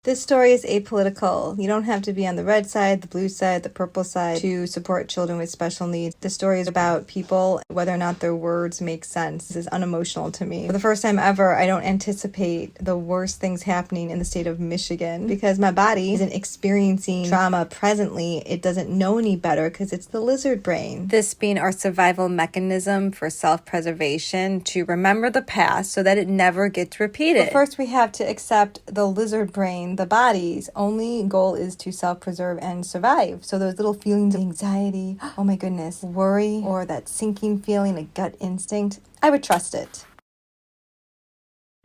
This story is apolitical. You don't have to be on the red side, the blue side, the purple side to support children with special needs. The story is about people, whether or not their words make sense. This is unemotional to me. For the first time ever, I don't anticipate the worst things happening in the state of Michigan because my body isn't experiencing trauma presently. It doesn't know any better because it's the lizard brain. This being our survival mechanism for self-preservation to remember the past so that it never gets repeated. But first, we have to accept the lizard brain. The body's only goal is to self-preserve and survive. So those little feelings of anxiety, oh my goodness, worry, or that sinking feeling, a gut instinct, I would trust it.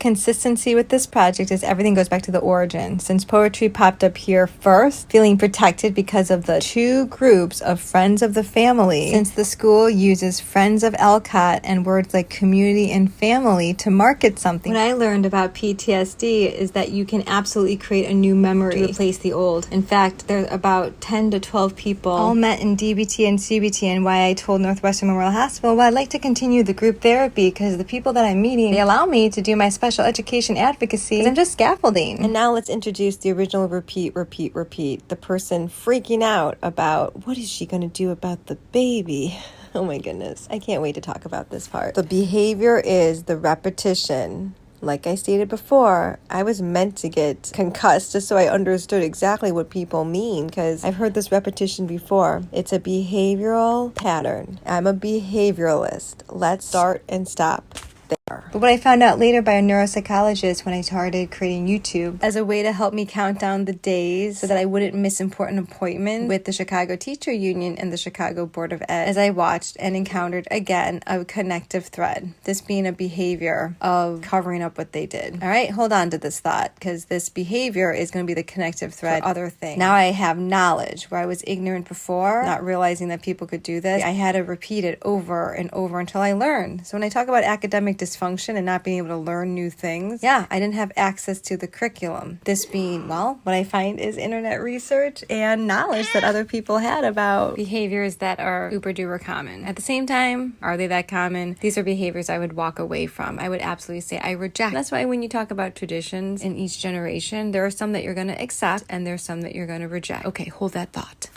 Consistency with this project is everything goes back to the origin. Since poetry popped up here first, feeling protected because of the two groups of friends of the family. Since the school uses Friends of Elcott and words like community and family to market something. What I learned about PTSD is that you can absolutely create a new memory to replace the old. In fact, there's about 10 to 12 people all met in DBT and CBT, and why I told Northwestern Memorial Hospital, well, I'd like to continue the group therapy because the people that I'm meeting, they allow me to do my special education advocacy because I'm just scaffolding. And now let's introduce the original repeat. The person freaking out about what is she going to do about the baby. Oh my goodness. I can't wait to talk about this part. The behavior is the repetition. Like I stated before, I was meant to get concussed just so I understood exactly what people mean because I've heard this repetition before. It's a behavioral pattern. I'm a behavioralist. Let's start and stop there. But what I found out later by a neuropsychologist when I started creating YouTube as a way to help me count down the days so that I wouldn't miss important appointments with the Chicago Teacher Union and the Chicago Board of Ed, as I watched and encountered again a connective thread, this being a behavior of covering up what they did. All right, hold on to this thought because this behavior is going to be the connective thread for other things. Now I have knowledge where I was ignorant before, not realizing that people could do this. I had to repeat it over and over until I learned. So when I talk about academic dysfunction and not being able to learn new things, I didn't have access to the curriculum. This being, well, what I find is internet research and knowledge that other people had about behaviors that are super duper common. At the same time, are they that common? These are behaviors I would walk away from. I would absolutely say I reject. That's why when you talk about traditions in each generation, there are some that you're going to accept and there's some that you're going to reject. Okay, hold that thought.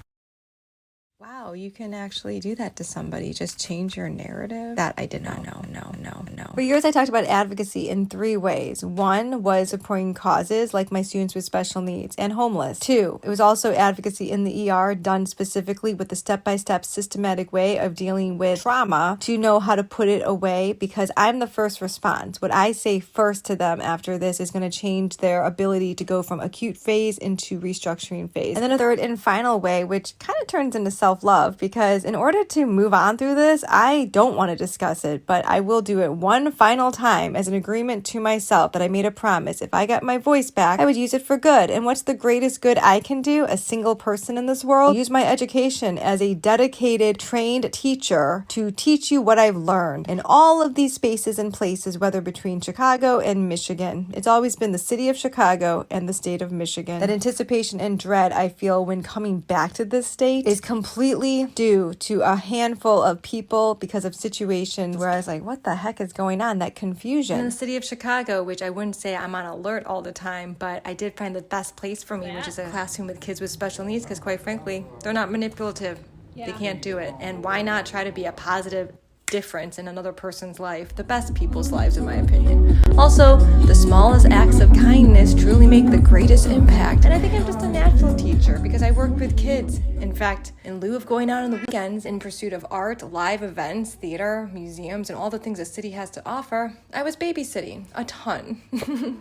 Wow, you can actually do that to somebody. Just change your narrative? That I did not know. No. For years, I talked about advocacy in 3 ways. 1 was supporting causes like my students with special needs and homeless. 2, it was also advocacy in the ER done specifically with the step-by-step systematic way of dealing with trauma to know how to put it away because I'm the first response. What I say first to them after this is going to change their ability to go from acute phase into restructuring phase. And then a 3rd and final way, which kind of turns into self-love because in order to move on through this, I don't want to discuss it, but I will do it one final time as an agreement to myself that I made a promise. If I got my voice back, I would use it for good. And what's the greatest good I can do? A single person in this world? Use my education as a dedicated, trained teacher to teach you what I've learned in all of these spaces and places, whether between Chicago and Michigan. It's always been the city of Chicago and the state of Michigan. That anticipation and dread I feel when coming back to this state is completely due to a handful of people because of situations where I was like, what the heck is going on? That confusion. In the city of Chicago, which I wouldn't say I'm on alert all the time, but I did find the best place for me, which is a classroom with kids with special needs, because quite frankly, they're not manipulative. They can't do it. And why not try to be a positive difference in another person's life, the best people's lives in my opinion. Also, the smallest acts of kindness truly make the greatest impact. And I think I'm just a natural teacher because I work with kids. In fact, in lieu of going out on the weekends in pursuit of art, live events, theater, museums, and all the things the city has to offer, I was babysitting a ton.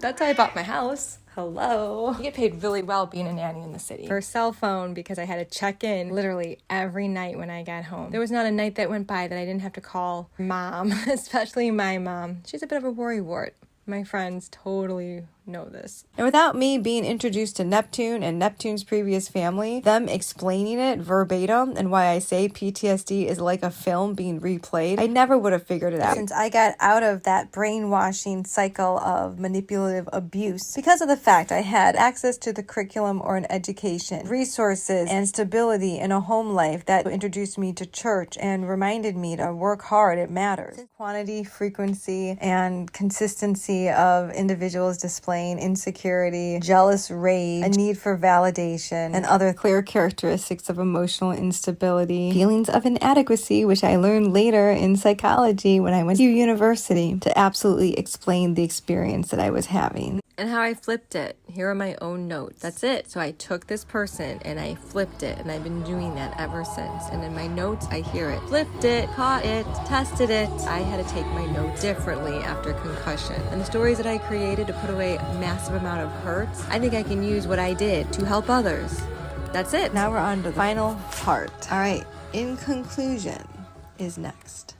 That's how I bought my house. Hello. You get paid really well being a nanny in the city. For a cell phone, because I had to check in literally every night when I got home. There was not a night that went by that I didn't have to call mom, especially my mom. She's a bit of a worrywart. My friends totally know this. And without me being introduced to Neptune and Neptune's previous family, them explaining it verbatim and why I say PTSD is like a film being replayed, I never would have figured it out. Since I got out of that brainwashing cycle of manipulative abuse because of the fact I had access to the curriculum or an education, resources, and stability in a home life that introduced me to church and reminded me to work hard, it matters. Quantity, frequency, and consistency of individuals displaying explain insecurity, jealous rage, a need for validation, and other clear characteristics of emotional instability, feelings of inadequacy, which I learned later in psychology when I went to university to absolutely explain the experience that I was having. And how I flipped it. Here are my own notes. That's it. So I took this person and I flipped it, and I've been doing that ever since. And in my notes, I hear it. Flipped it, caught it, tested it. I had to take my notes differently after concussion. And the stories that I created to put away a massive amount of hurts, I think I can use what I did to help others. That's it. Now we're on to the final part. All right. In conclusion is next.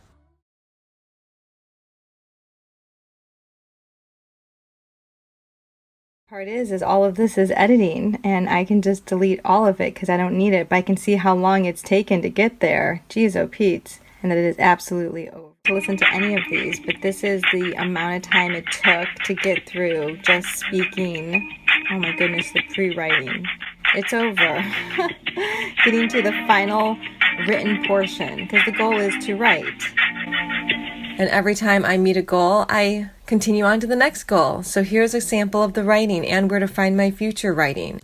Part is all of this is editing, and I can just delete all of it because I don't need it, but I can see how long it's taken to get there. Geez, oh Pete. And that it is absolutely over to listen to any of these, but this is the amount of time it took to get through just speaking. Oh my goodness, the pre-writing. It's over. Getting to the final written portion, because the goal is to write. And every time I meet a goal, I continue on to the next goal. So here's a sample of the writing and where to find my future writing.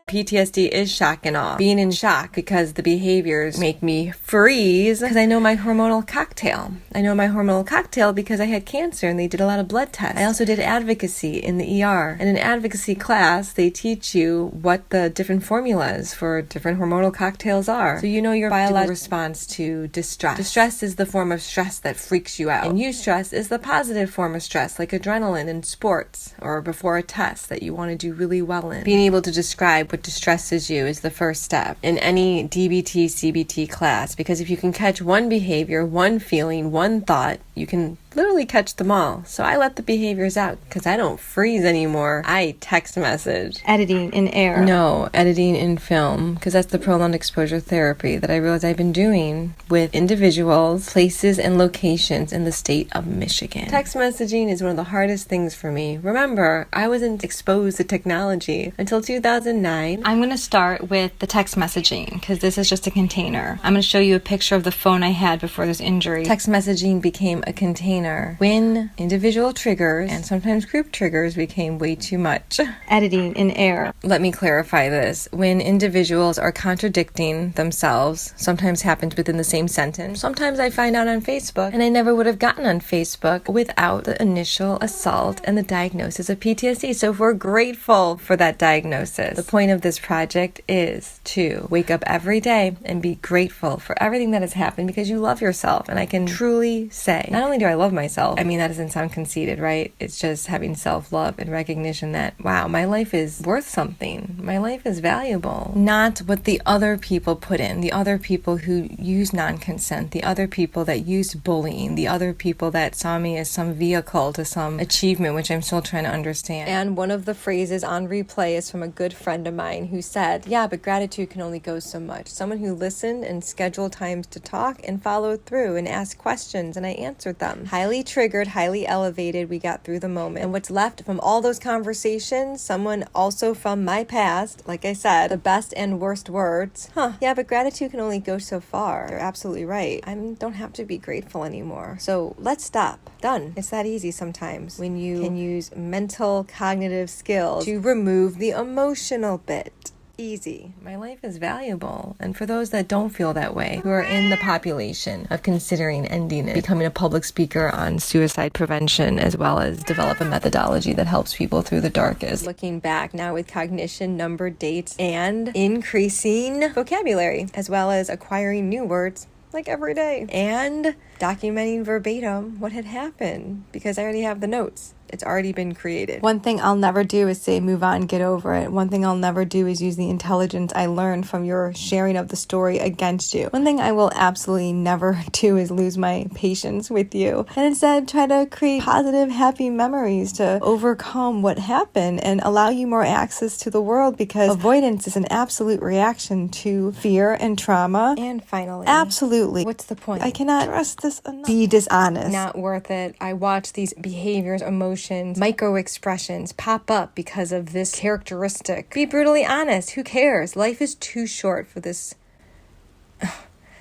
PTSD is shock and awe. Being in shock because the behaviors make me freeze because I know my hormonal cocktail. I know my hormonal cocktail because I had cancer and they did a lot of blood tests. I also did advocacy in the ER. And in advocacy class, they teach you what the different formulas for different hormonal cocktails are. So you know your biological response to distress. Distress is the form of stress that freaks you out. And eustress is the positive form of stress, like adrenaline in sports or before a test that you want to do really well in. Being able to describe what distresses you is the first step in any DBT, CBT class, because if you can catch one behavior, one feeling, one thought, you can literally catch them all. So I let the behaviors out because I don't freeze anymore. I text message. Editing in air. No, editing in film, because that's the prolonged exposure therapy that I realized I've been doing with individuals, places, and locations in the state of Michigan. Text messaging is one of the hardest things for me. Remember, I wasn't exposed to technology until 2009. I'm going to start with the text messaging because this is just a container. I'm going to show you a picture of the phone I had before this injury. Text messaging became a container when individual triggers and sometimes group triggers became way too much. Editing in air. Let me clarify this. When individuals are contradicting themselves, sometimes happens within the same sentence. Sometimes I find out on Facebook, and I never would have gotten on Facebook without the initial assault and the diagnosis of PTSD. So if we're grateful for that diagnosis, the point of this project is to wake up every day and be grateful for everything that has happened because you love yourself. And I can truly say, not only do I love myself, I mean, that doesn't sound conceited, right? It's just having self-love and recognition that, wow, my life is worth something. My life is valuable. Not what the other people put in, the other people who use non-consent, the other people that used bullying, the other people that saw me as some vehicle to some achievement, which I'm still trying to understand. And one of the phrases on replay is from a good friend of mine who said, yeah, but gratitude can only go so much. Someone who listened and scheduled times to talk and followed through and asked questions, and I answered them. Highly triggered, highly elevated, we got through the moment. And what's left from all those conversations, someone also from my past, like I said, the best and worst words. Yeah, but gratitude can only go so far. They're absolutely right. I don't have to be grateful anymore. So let's stop. Done. It's that easy sometimes when you can use mental cognitive skills to remove the emotional bit. Easy. My life is valuable. And for those that don't feel that way, who are in the population of considering ending it, becoming a public speaker on suicide prevention, as well as develop a methodology that helps people through the darkest. Looking back now with cognition, numbered dates, and increasing vocabulary, as well as acquiring new words like every day, and documenting verbatim what had happened because I already have the notes. It's already been created. One thing I'll never do is say, move on, get over it. One thing I'll never do is use the intelligence I learned from your sharing of the story against you. One thing I will absolutely never do is lose my patience with you. And instead, try to create positive, happy memories to overcome what happened and allow you more access to the world, because avoidance is an absolute reaction to fear and trauma. And finally, absolutely, what's the point? I cannot stress this enough. Be dishonest. Not worth it. I watch these behaviors, emotions, micro expressions pop up because of this characteristic. Be brutally honest. Who cares? Life is too short for this,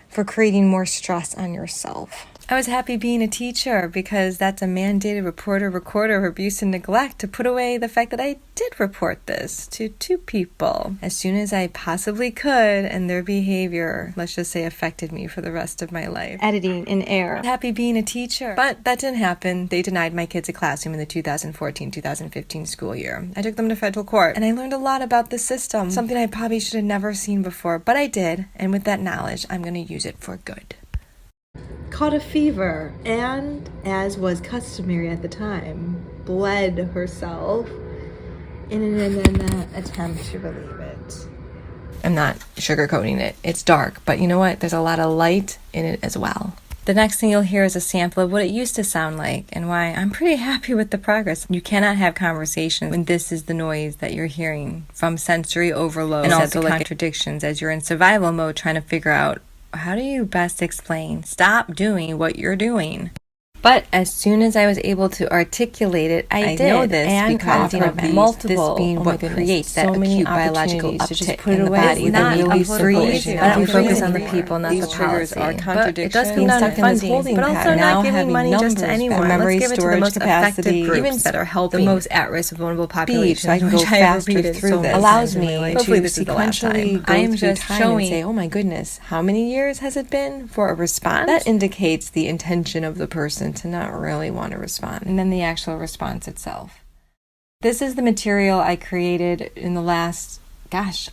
for creating more stress on yourself. I was happy being a teacher because that's a mandated recorder of abuse and neglect to put away the fact that I did report this to 2 people as soon as I possibly could, and their behavior, let's just say, affected me for the rest of my life. Editing in error. Happy being a teacher. But that didn't happen. They denied my kids a classroom in the 2014-2015 school year. I took them to federal court, and I learned a lot about the system, something I probably should have never seen before, but I did, and with that knowledge, I'm going to use it for good. Caught a fever and, as was customary at the time, bled herself in an attempt to relieve it. I'm not sugarcoating it. It's dark, but you know what? There's a lot of light in it as well. The next thing you'll hear is a sample of what it used to sound like and why I'm pretty happy with the progress. You cannot have conversation when this is the noise that you're hearing from sensory overload and also like contradictions as you're in survival mode trying to figure out how do you best explain stop doing what you're doing. But as soon as I was able to articulate it, I did. Know this and because of multiple, this being what creates that acute biological uptick in the body. Not really freeze. I don't focus on the people, not the policy. But it does come down to funding, but also not giving money just to anyone. Let's give it to the most effective groups that are helping the most at-risk vulnerable populations. So I can go faster through this. Allows me to sequentially I am just showing, say, oh my goodness, how many years has it been for a response? That indicates the intention of the person to not really want to respond, and then the actual response itself. This is the material I created in the last,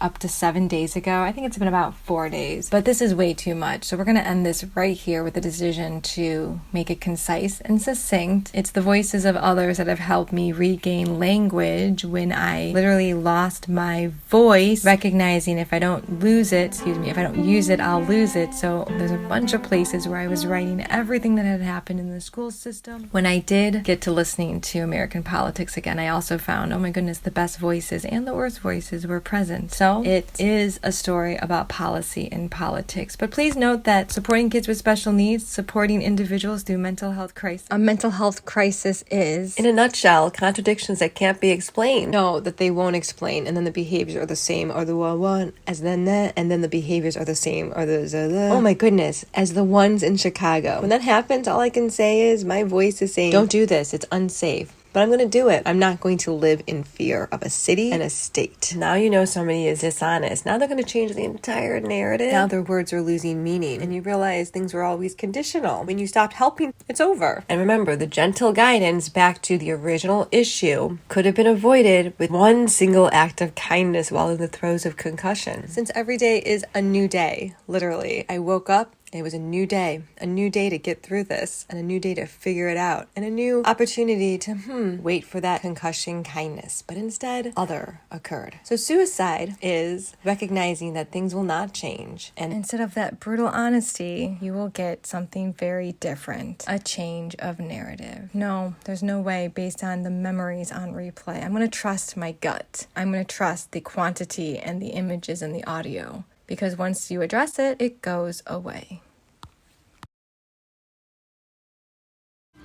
up to 7 days ago. I think it's been about 4 days, but this is way too much. So we're going to end this right here with the decision to make it concise and succinct. It's the voices of others that have helped me regain language when I literally lost my voice, recognizing if I don't use it, I'll lose it. So there's a bunch of places where I was writing everything that had happened in the school system. When I did get to listening to American politics again, I also found, oh my goodness, the best voices and the worst voices were present. So it is a story about policy and politics. But please note that supporting kids with special needs, supporting individuals through mental health crisis. A mental health crisis is, in a nutshell, contradictions that can't be explained. No, that they won't explain, and then the behaviors are the same, or the one as then that, and then the behaviors are the same, or the oh my goodness, as the ones in Chicago. When that happens, all I can say is my voice is saying, don't do this, it's unsafe. But I'm going to do it. I'm not going to live in fear of a city and a state. Now you know somebody is dishonest. Now they're going to change the entire narrative. Now their words are losing meaning. And you realize things were always conditional. When you stopped helping, it's over. And remember, the gentle guidance back to the original issue could have been avoided with one single act of kindness while in the throes of concussion. Since every day is a new day, literally. I woke up. It was a new day to get through this, and a new day to figure it out, and a new opportunity to, wait for that concussion kindness. But instead, other occurred. So suicide is recognizing that things will not change. And instead of that brutal honesty, you will get something very different. A change of narrative. No, there's no way based on the memories on replay. I'm going to trust my gut. I'm going to trust the quantity and the images and the audio. Because once you address it, it goes away.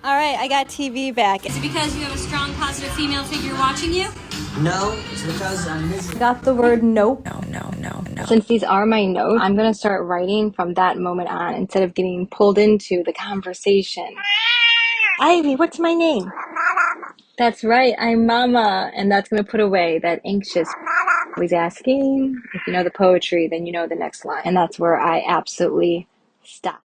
All right, I got TV back. Is it because you have a strong, positive female figure watching you? No, it's because I'm missing. Got the word nope. No. Since these are my notes, I'm going to start writing from that moment on instead of getting pulled into the conversation. Ivy, what's my name? That's right, I'm Mama. And that's going to put away that anxious always asking. If you know the poetry, then you know the next line. And that's where I absolutely stop.